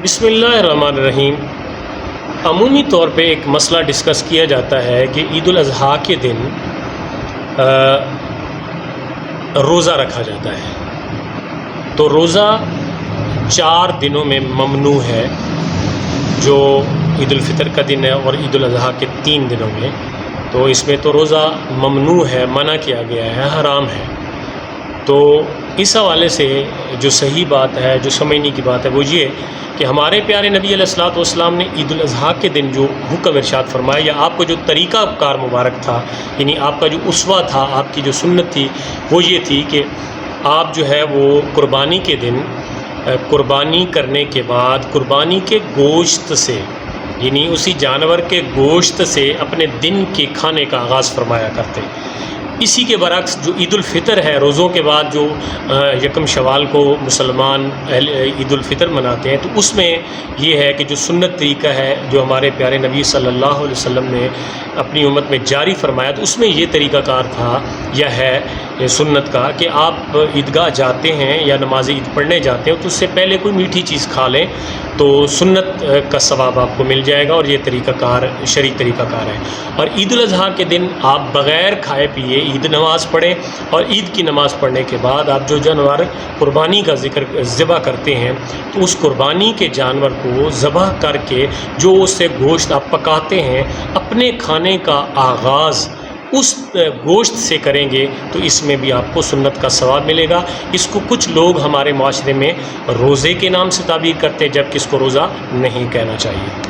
بسم اللہ الرحمن الرحیم۔ عمومی طور پہ ایک مسئلہ ڈسکس کیا جاتا ہے کہ عید الاضحیٰ کے دن روزہ رکھا جاتا ہے، تو روزہ 4 دنوں میں ممنوع ہے، جو عید الفطر کا دن ہے اور عید الاضحیٰ کے 3 دنوں میں، تو اس میں تو روزہ ممنوع ہے، منع کیا گیا ہے، حرام ہے۔ تو اس حوالے سے جو صحیح بات ہے، جو سمجھنے کی بات ہے وہ یہ کہ ہمارے پیارے نبی علیہ الصلوۃ والسلام نے عید الاضحیٰ کے دن جو حکم ارشاد فرمایا، یا آپ کو جو طریقہ کار مبارک تھا، یعنی آپ کا جو اسوہ تھا، آپ کی جو سنت تھی، وہ یہ تھی کہ آپ جو ہے وہ قربانی کے دن قربانی کرنے کے بعد قربانی کے گوشت سے، یعنی اسی جانور کے گوشت سے اپنے دن کے کھانے کا آغاز فرمایا کرتے۔ اسی کے برعکس جو عید الفطر ہے، روزوں کے بعد جو یکم شوال کو مسلمان عید الفطر مناتے ہیں، تو اس میں یہ ہے کہ جو سنت طریقہ ہے جو ہمارے پیارے نبی صلی اللہ علیہ وسلم نے اپنی امت میں جاری فرمایا، تو اس میں یہ طریقہ کار تھا یا ہے سنت کا کہ آپ عیدگاہ جاتے ہیں یا نماز عید پڑھنے جاتے ہیں تو اس سے پہلے کوئی میٹھی چیز کھا لیں تو سنت کا ثواب آپ کو مل جائے گا، اور یہ طریقہ کار شرعی طریقہ کار ہے۔ اور عید الاضحیٰ کے دن آپ بغیر کھائے پیے عید نماز پڑھیں، اور عید کی نماز پڑھنے کے بعد آپ جو جانور قربانی کا ذبح کرتے ہیں، تو اس قربانی کے جانور کو ذبح کر کے جو اس سے گوشت آپ پکاتے ہیں، اپنے کھانے کا آغاز اس گوشت سے کریں گے تو اس میں بھی آپ کو سنت کا ثواب ملے گا۔ اس کو کچھ لوگ ہمارے معاشرے میں روزے کے نام سے تعبیر کرتے ہیں، جبکہ اس کو روزہ نہیں کہنا چاہیے۔